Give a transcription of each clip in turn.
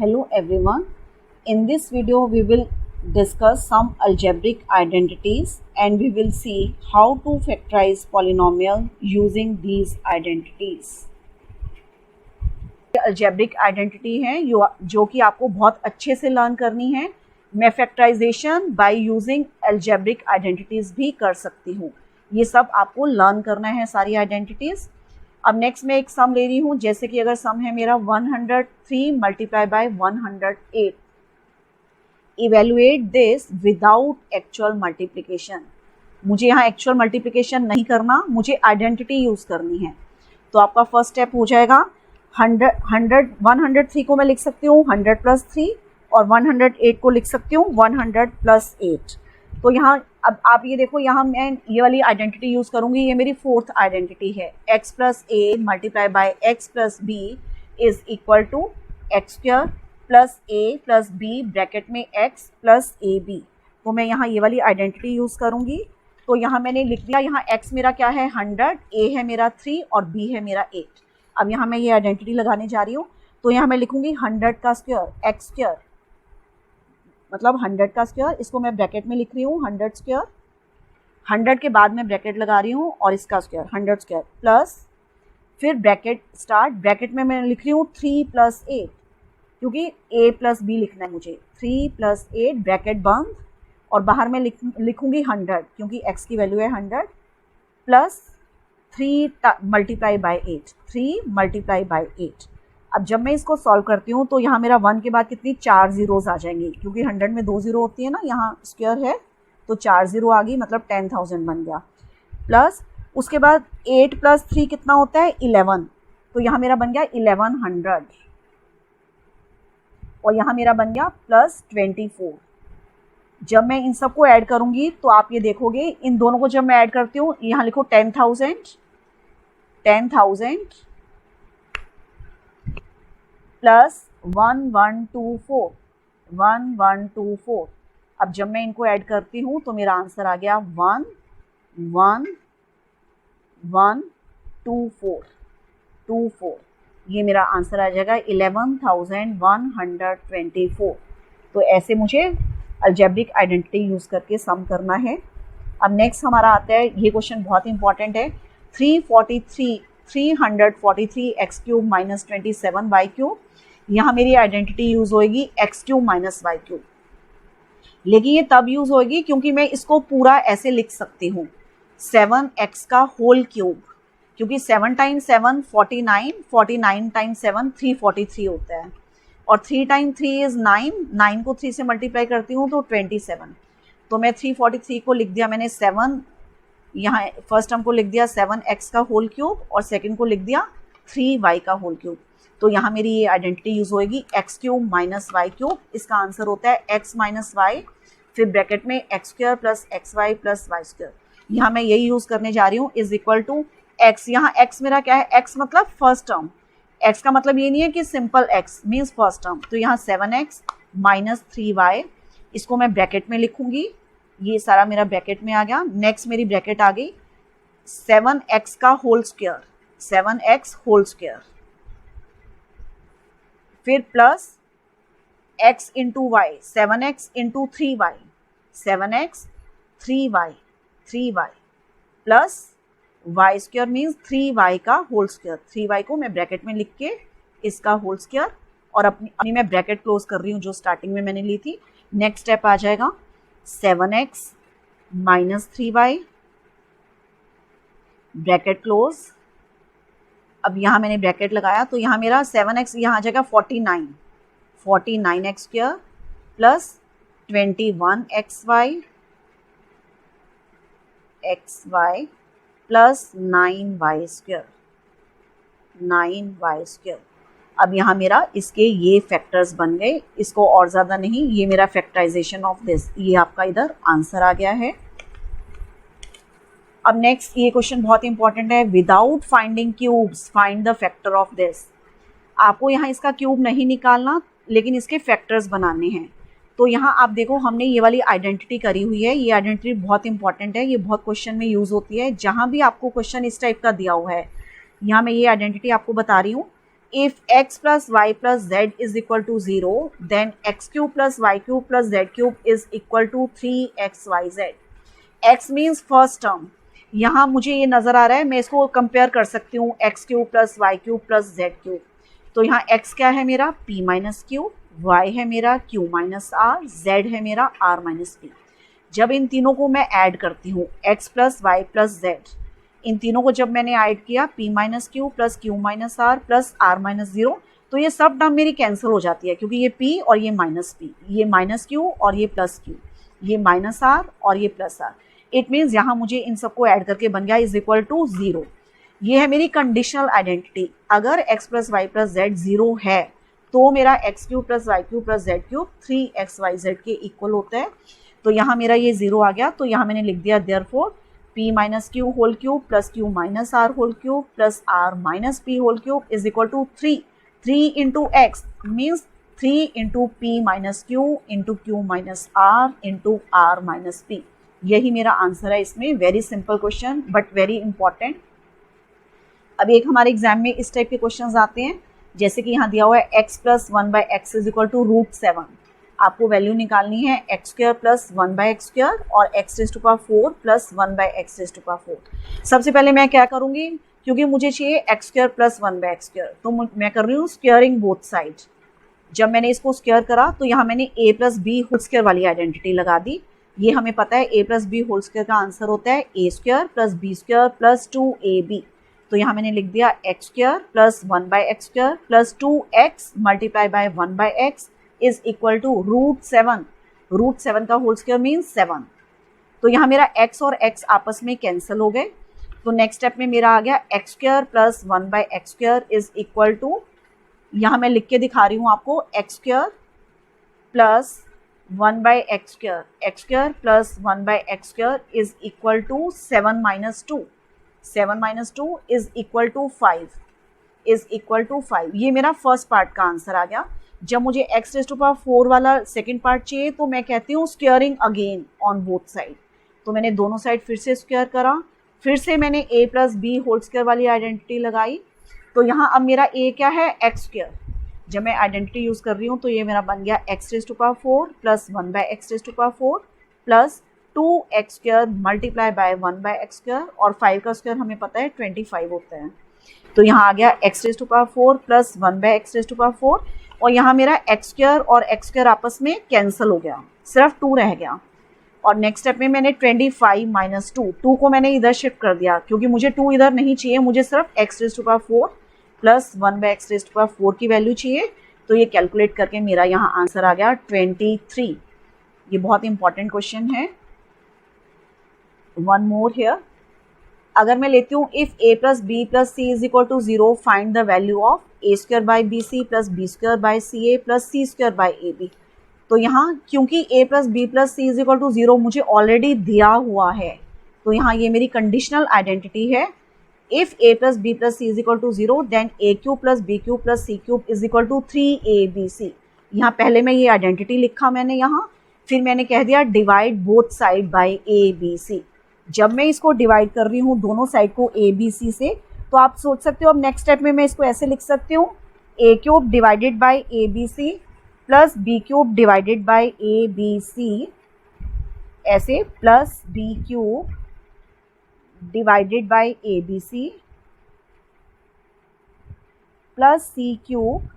Hello everyone. In this video we will discuss some algebraic identities and we will see how to factorize polynomial using these identities. algebraic identity है जो कि आपको बहुत अच्छे से learn करनी है. मैं factorization by using algebraic identities भी कर सकती हूँ. ये सब आपको लर्न करना है सारी आइडेंटिटीज़. अब नेक्स्ट मैं एक सम ले रही हूँ, जैसे कि अगर सम है मेरा 103 multiply by 108. Evaluate this without actual multiplication. मुझे यहाँ एक्चुअल मल्टीप्लिकेशन नहीं करना, मुझे आइडेंटिटी यूज़ करनी है. तो आपका फर्स्ट स्टेप हो जाएगा 103 को मैं लिख सकती हूँ 100 प्लस 3 और 108 को लिख सकती हूँ 100 प्लस 8. तो यहाँ अब आप ये देखो, यहाँ मैं ये वाली आइडेंटिटी यूज़ करूँगी. ये मेरी फोर्थ आइडेंटिटी है. x plus a multiply by x plus b is equal to x square plus a plus b bracket में x प्लस ए बी. तो मैं यहाँ ये वाली आइडेंटिटी यूज़ करूँगी. तो यहाँ मैंने लिख दिया, यहाँ x मेरा क्या है 100, a है मेरा 3 और b है मेरा 8. अब यहाँ मैं ये आइडेंटिटी लगाने जा रही हूँ. तो यहाँ मैं लिखूँगी 100 का स्क्वायर एक्स स्क्वायर, मतलब 100 का स्क्वायर. इसको मैं ब्रैकेट में लिख रही हूँ 100 स्क्वायर. 100 के बाद मैं ब्रैकेट लगा रही हूँ और इसका स्क्वायर 100 स्क्वायर प्लस, फिर ब्रैकेट स्टार्ट. ब्रैकेट में मैं लिख रही हूँ 3 प्लस 8, क्योंकि a प्लस बी लिखना है मुझे. 3 प्लस 8 ब्रैकेट बंद और बाहर में लिखूँगी 100, क्योंकि x की वैल्यू है 100 plus 3 multiply by 8. 3 multiply by 8. अब जब मैं इसको सॉल्व करती हूँ तो यहाँ मेरा 1 के बाद कितनी 4 जीरोज़ आ जाएंगी, क्योंकि 100 में 2 जीरो होती है ना, यहाँ स्क्वायर है तो 4 जीरो आ गई, मतलब 10,000 बन गया. प्लस उसके बाद 8 प्लस 3 कितना होता है 11. तो यहाँ मेरा बन गया 1100 और यहाँ मेरा बन गया प्लस 24. जब मैं इन सबको ऐड करूँगी तो आप ये देखोगे, इन दोनों को जब मैं ऐड करती हूँ, यहाँ लिखो 10,000 प्लस 1124. अब जब मैं इनको ऐड करती हूँ तो मेरा आंसर आ गया 1124. ये मेरा आंसर आ जाएगा 11,124. तो ऐसे मुझे अलजेब्रिक आइडेंटिटी यूज़ करके सम करना है. अब नेक्स्ट हमारा आता है, ये क्वेश्चन बहुत इंपॉर्टेंट है. 343 x cube minus 27 y cube. यहाँ मेरी आइडेंटिटी यूज़ होएगी x cube minus y cube. लेकिन ये तब यूज़ होएगी क्योंकि मैं इसको पूरा ऐसे लिख सकती हूँ 7x का होल क्यूब, क्योंकि 7 टाइम्स 7 49, 49 टाइम्स 7 343 होता है, और 3 टाइम 3 इज़ 9. 9 को 3 से मल्टीप्लाई करती हूँ तो 27. तो मैं 343 को लिख दिया मैंने 7, यहाँ फर्स्ट टर्म को लिख दिया 7x का होल क्यूब और सेकंड को लिख दिया 3y का होल क्यूब. तो यहाँ मेरी ये आइडेंटिटी यूज़ होएगी x cube minus y cube. इसका आंसर होता है x माइनस वाई, फिर ब्रैकेट में x square plus x y plus y square. यहाँ मैं यही यूज़ करने जा रही हूँ इज इक्वल टू x. यहाँ x मेरा क्या है, x मतलब फर्स्ट टर्म. x का मतलब ये नहीं है कि simple x means first term. तो यहाँ 7x माइनस 3y, इसको मैं ब्रैकेट में लिखूंगी. ये सारा मेरा ब्रैकेट में आ गया. नेक्स्ट मेरी ब्रैकेट आ गई 7x का whole square, 7x whole square, फिर plus x into y, 7x into 3y, 7x 3y plus y square means 3y का होल स्क्वायर. 3y को मैं ब्रैकेट में लिख के इसका होल स्क्वायर, और अपनी मैं ब्रैकेट क्लोज कर रही हूँ जो स्टार्टिंग में मैंने ली थी. नेक्स्ट स्टेप आ जाएगा 7x minus 3y bracket close. अब यहाँ मैंने ब्रैकेट लगाया तो यहाँ मेरा 7x यहाँ आ जाएगा 49x square plus 21xy plus 9y square. अब यहाँ मेरा इसके ये फैक्टर्स बन गए. इसको और ज़्यादा नहीं, ये मेरा फैक्टराइजेशन ऑफ दिस, ये आपका इधर आंसर आ गया है. अब नेक्स्ट ये क्वेश्चन बहुत इंपॉर्टेंट है. Without finding cubes find the factor of this. आपको यहाँ इसका क्यूब नहीं निकालना, लेकिन इसके फैक्टर्स बनाने हैं. तो यहाँ आप देखो, हमने ये वाली आइडेंटिटी करी हुई है. ये आइडेंटिटी बहुत इंपॉर्टेंट है, ये बहुत क्वेश्चन में यूज़ होती है. जहाँ भी आपको क्वेश्चन इस टाइप का दिया हुआ है, यहाँ मैं ये आइडेंटिटी आपको बता रही हूँ if x plus y plus z is equal to 0, then x cube plus y cube plus z cube is equal to 3xyz. x means first term, यहाँ मुझे ये नज़र आ रहा है, मैं इसको कंपेयर कर सकती हूँ x cube plus y cube plus z cube. तो यहाँ x क्या है मेरा p माइनस क्यू, y है मेरा q माइनस आर, z है मेरा r माइनस p। जब इन तीनों को मैं ऐड करती हूँ x plus y plus z, इन तीनों को जब मैंने ऐड किया p minus q plus q minus r plus r minus 0, तो ये सब टर्म मेरी कैंसिल हो जाती है, क्योंकि ये p और ये माइनस p, ये माइनस q और ये प्लस q, ये माइनस r और ये प्लस r। इट मीन्स यहाँ मुझे इन सबको ऐड करके बन गया इज इक्वल टू 0। ये है मेरी कंडीशनल आइडेंटिटी। अगर x plus y plus z 0 है तो मेरा x cube plus y cube plus z cube 3xyz के इक्वल होता है। तो यहाँ मेरा ये 0 आ गया, तो यहाँ मैंने लिख दिया therefore p minus q whole cube plus q minus r whole cube plus r minus p whole cube is equal to 3 into x means 3 into p minus q into q minus r into r minus p। यही मेरा answer है इसमें। Very simple question but very important. अब एक हमारे exam में इस type के क्वेश्चंस आते हैं, जैसे कि यहाँ दिया हुआ है x plus 1/x is equal to √7। आपको वैल्यू निकालनी है x square plus 1/x square और x raise to power 4 plus 1/x raise to power 4। सबसे पहले मैं क्या करूँगी, क्योंकि मुझे चाहिए x square plus 1/x square, तो मैं कर रही हूँ स्क्वायरिंग बोथ साइड। जब मैंने इसको स्क्वायर करा तो यहाँ मैंने a plus b whole square वाली आइडेंटिटी लगा दी। ये हमें पता है a plus b whole square का आंसर होता है a square plus b square plus 2ab। तो यहाँ मैंने लिख दिया x square plus 1/x square plus 2x multiply by 1/x is equal to √7। √7 का होल स्क्वायर मीन्स 7। तो यहाँ मेरा x और x आपस में कैंसिल हो गए। तो नेक्स्ट स्टेप में मेरा आ गया x square plus 1/x square is equal to, यहाँ मैं लिख के दिखा रही हूँ आपको, x square plus 1/x square, x square plus 1/x square is equal to 7 minus 2। 7 minus 2 is equal to 5 is equal to 5। ये मेरा फर्स्ट पार्ट का आंसर आ गया। जब मुझे x रेज़ टू पावर 4 वाला सेकंड पार्ट चाहिए तो मैं कहती हूँ squaring again on both side. तो मैंने दोनों साइड फिर से स्क्वायर करा, फिर से मैंने a plus b whole square वाली आइडेंटिटी लगाई। तो यहाँ अब मेरा a क्या है x स्क्वायर। जब मैं आइडेंटिटी यूज़ कर रही हूँ तो ये मेरा बन गया x raise to power 4 plus 1/x raise to power 4 plus 2x square multiply by 1/x square, और 5 का स्क्वायर हमें पता है 25 होता है। तो यहाँ आ गया x raise to power 4 plus 1/x raise to power 4, और यहाँ मेरा x स्क्वायर और x स्क्वायर आपस में कैंसिल हो गया, सिर्फ 2 रह गया। और नेक्स्ट स्टेप में मैंने 25 माइनस 2 को मैंने इधर शिफ्ट कर दिया, क्योंकि मुझे 2 इधर नहीं चाहिए, मुझे सिर्फ x raise to power 4 plus 1/x raise to power 4 की वैल्यू चाहिए। तो ये कैलकुलेट करके मेरा यहाँ आंसर आ गया 23। ये बहुत इंपॉर्टेंट क्वेश्चन है। वन मोर हियर, अगर मैं लेती हूँ if a plus b plus c is equal to 0 find the value of a square by b c plus b square by c a plus c square by a b. तो यहाँ क्योंकि a plus b plus c is equal to 0 मुझे already दिया हुआ है, तो यहाँ ये मेरी कंडीशनल आइडेंटिटी है। If a plus b plus c is equal to 0 then a cube plus b cube plus c cube is equal to 3abc। यहाँ पहले मैं ये आइडेंटिटी लिखा मैंने यहाँ, फिर मैंने कह दिया divide both side by abc। जब मैं इसको डिवाइड कर रही हूँ दोनों साइड को abc से, तो आप सोच सकते हो अब नेक्स्ट स्टेप में मैं इसको ऐसे लिख सकती हूँ a cube divided by abc plus b cube divided by abc, ऐसे plus b cube divided by abc plus c cube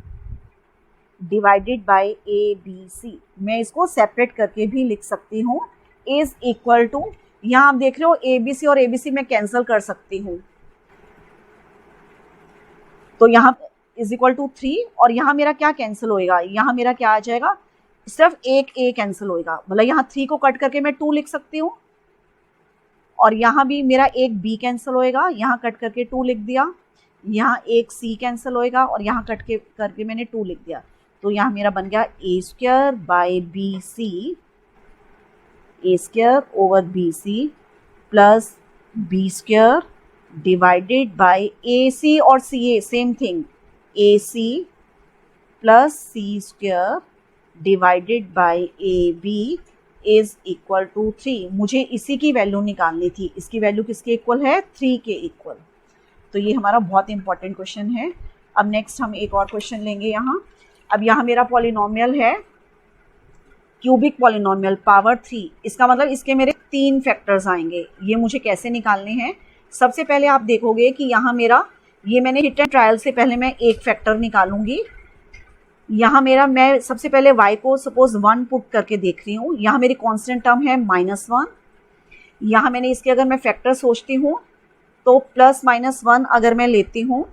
divided by abc। मैं इसको सेपरेट करके भी लिख सकती हूँ इज इक्वल टू, यहाँ आप देख रहे हो abc और abc मैं कैंसिल कर सकती हूँ, तो यहाँ इज इक्वल टू 3, और यहाँ मेरा क्या कैंसिल होएगा, यहाँ मेरा क्या आ जाएगा, सिर्फ एक a कैंसिल होएगा, मतलब यहाँ 3 को कट करके मैं 2 लिख सकती हूँ, और यहाँ भी मेरा एक b कैंसिल होएगा, यहाँ कट करके 2 लिख दिया, यहाँ एक c कैंसिल होएगा और यहाँ कट के करके मैंने 2 लिख दिया। तो यहाँ मेरा बन गया a square by b c, a square over b c plus b square divided by ac और ca same thing, ac plus c square divided by ab is equal to 3। मुझे इसी की वैल्यू निकालनी थी, इसकी वैल्यू किसके equal है, 3 के इक्वल। तो ये हमारा बहुत इंपॉर्टेंट क्वेश्चन है। अब नेक्स्ट हम एक और क्वेश्चन लेंगे यहाँ। अब यहाँ मेरा पॉलिनोमियल है क्यूबिक पॉलिनोमियल पावर 3, इसका मतलब इसके मेरे 3 फैक्टर्स आएंगे। ये मुझे कैसे निकालने हैं? सबसे पहले आप देखोगे कि यहाँ मेरा ये मैंने हिट एंड ट्रायल से पहले मैं एक फैक्टर निकालूंगी। यहाँ मेरा मैं सबसे पहले y को सपोज 1 पुट करके देख रही हूँ। यहाँ मेरी कांस्टेंट टर्म है -1। यहाँ मैंने इसके अगर मैं फैक्टर सोचती हूँ तो +-1 अगर मैं लेती हूँ।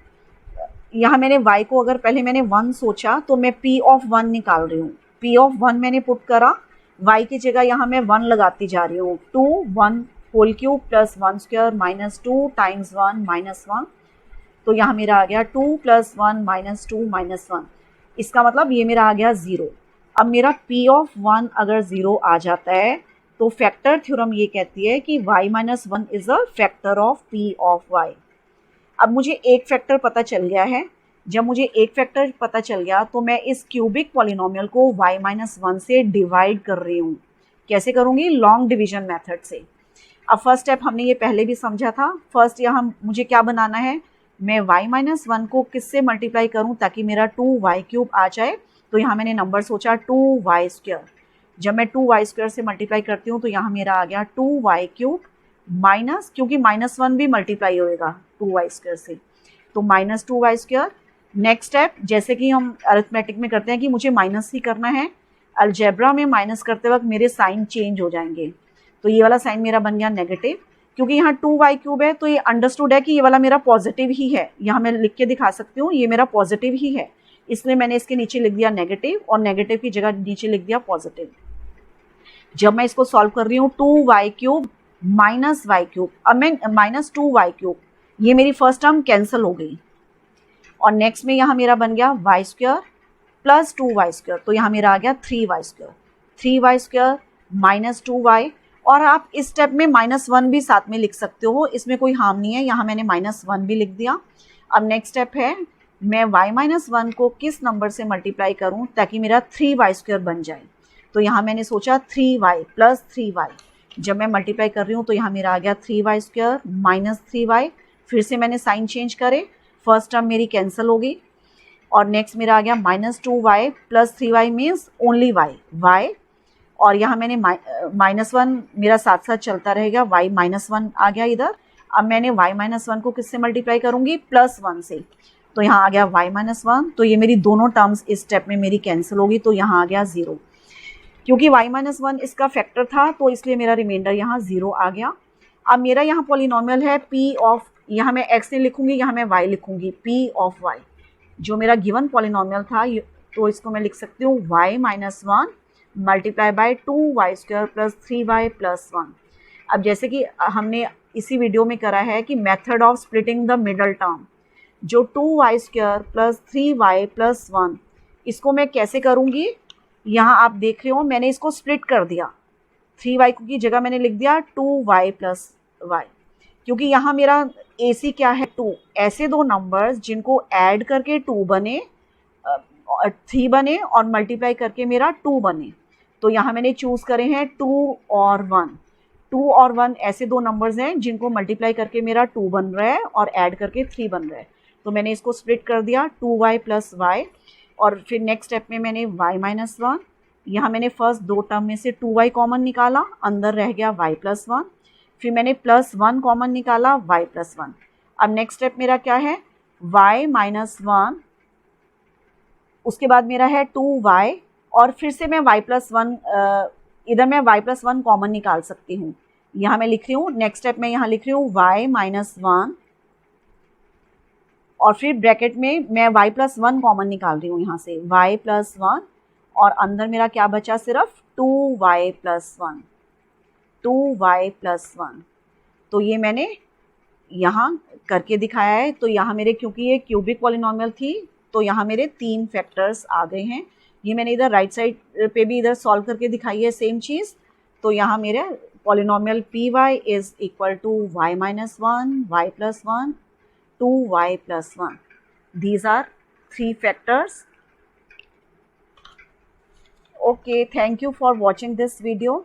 यहाँ मैंने y को अगर पहले मैंने 1 सोचा तो मैं p ऑफ 1 निकाल रही हूँ। p ऑफ 1 मैंने पुट करा, y की जगह यहाँ मैं 1 लगाती जा रही हूँ। 2 1 whole cube plus 1 square minus 2 times 1 minus 1, तो यहाँ मेरा आ गया 2 + 1 - 2 - 1। इसका मतलब ये मेरा आ गया 0। अब मेरा p ऑफ 1 अगर 0 आ जाता है तो फैक्टर थ्योरम ये कहती है कि y - 1 is a factor of p of y। अब मुझे एक फैक्टर पता चल गया है। जब मुझे एक फैक्टर पता चल गया तो मैं इस क्यूबिक पॉलिनोमियल को y - 1 से डिवाइड कर रही हूँ। कैसे करूँगी? लॉन्ग डिवीजन मेथड से। अब फर्स्ट स्टेप हमने ये पहले भी समझा था। फर्स्ट यहाँ मुझे क्या बनाना है? मैं y - 1 को किससे मल्टीप्लाई करूँ ताकि मेरा 2y³ आ जाए। तो यहाँ मैंने नंबर सोचा 2y²। जब मैं 2y² से मल्टीप्लाई करती हूँ तो यहाँ मेरा आ गया 2y³ माइनस, क्योंकि -1 भी मल्टीप्लाई होएगा 2y² से, तो -2y²। नेक्स्ट स्टेप जैसे कि हम अरिथमेटिक में करते हैं कि मुझे माइनस ही करना है, अलजेब्रा में माइनस करते वक्त मेरे साइन चेंज हो जाएंगे। तो ये वाला साइन मेरा बन गया नेगेटिव, क्योंकि यहाँ 2y³ है तो ये अंडरस्टूड है कि ये वाला मेरा पॉजिटिव ही है। यहाँ मैं लिख के दिखा सकती हूँ ये मेरा पॉजिटिव ही है, इसलिए मैंने इसके नीचे लिख दिया नेगेटिव और नेगेटिव की जगह नीचे लिख दिया पॉजिटिव। जब मैं इसको सॉल्व कर रही हूँ 2y³ माइनस y³, अब मैं -2y³, ये मेरी फर्स्ट टर्म कैंसिल हो गई और नेक्स्ट में यहाँ मेरा बन गया y² प्लस 2y², तो यहाँ मेरा आ गया 3y²। 3y² माइनस 2y, और आप इस स्टेप में -1 भी साथ में लिख सकते हो, इसमें कोई हार्म नहीं है। यहाँ मैंने -1 भी लिख दिया। अब नेक्स्ट स्टेप है मैं y - 1 को किस नंबर से मल्टीप्लाई करूँ ताकि मेरा 3y² बन जाए। तो यहाँ मैंने सोचा 3y प्लस 3y। जब मैं मल्टीप्लाई कर रही हूँ तो यहाँ मेरा आ गया 3y² माइनस 3y। फिर से मैंने साइन चेंज करे, फर्स्ट टर्म मेरी कैंसिल हो गई और नेक्स्ट मेरा आ गया -2y plus 3y means only y, और यहाँ मैंने -1 मेरा साथ साथ चलता रहेगा, y -1 आ गया इधर। अब मैंने y -1 को किससे मल्टीप्लाई करूँगी? +1 से, तो यहाँ आ गया y -1। तो ये मेरी दोनों टर्म्स इस स्टेप में मेरी कैंसिल होगी, तो यहाँ आ गया 0। क्योंकि y - 1 इसका फैक्टर था तो इसलिए मेरा रिमाइंडर यहाँ 0 आ गया। अब मेरा यहाँ पॉलिनोमियल है p ऑफ, यहाँ मैं x नहीं लिखूँगी, यहाँ मैं y लिखूँगी, p ऑफ y। जो मेरा गिवन पॉलिनोमियल था तो इसको मैं लिख सकती हूँ y - 1 multiply by 2y² plus 3y plus 1। अब जैसे कि हमने इसी वीडियो में करा है कि method of splitting the middle term, जो 2y² प्लस 3y प्लस 1, इसको मैं कैसे करूँगी? यहाँ आप देख रहे हो मैंने इसको स्प्लिट कर दिया, 3y की जगह मैंने लिख दिया 2y प्लस y, क्योंकि यहाँ मेरा AC क्या है? 2। ऐसे दो नंबर्स जिनको ऐड करके 2 बने, 3 बने और मल्टीप्लाई करके मेरा 2 बने, तो यहाँ मैंने चूज़ करे हैं 2 और 1। 2 और 1 ऐसे दो नंबर्स हैं जिनको मल्टीप्लाई करके मेरा 2 बन रहा है और ऐड करके 3 बन रहा है, तो मैंने इसको स्प्लिट कर दिया 2y प्लस y। और फिर नेक्स्ट स्टेप में मैंने y - 1, यहाँ मैंने फर्स्ट दो टर्म में से 2y कॉमन निकाला, अंदर रह गया y प्लस 1। फिर मैंने +1 कॉमन निकाला, y प्लस 1। अब नेक्स्ट स्टेप मेरा क्या है? y - 1, उसके बाद मेरा है 2y, और फिर से मैं y प्लस 1, इधर मैं y प्लस 1 कॉमन निकाल सकती हूँ। यहाँ मैं लिख रही हूँ, नेक्स्ट स्टेप में यहाँ लिख रही हूँ y - 1, और फिर ब्रैकेट में मैं y प्लस 1 कॉमन निकाल रही हूँ यहाँ से, y प्लस 1, और अंदर मेरा क्या बचा? सिर्फ 2y प्लस 1, 2y प्लस 1। तो ये मैंने यहाँ करके दिखाया है। तो यहाँ मेरे, क्योंकि ये क्यूबिक पॉलिनोमियल थी तो यहाँ मेरे 3 फैक्टर्स आ गए हैं। ये मैंने इधर राइट साइड पे भी इधर सॉल्व करके दिखाई है सेम चीज़। तो यहाँ मेरे polynomial py is equal to y - 1, y plus 1, 2y plus 1। These are 3 factors. Okay, thank you for watching this video.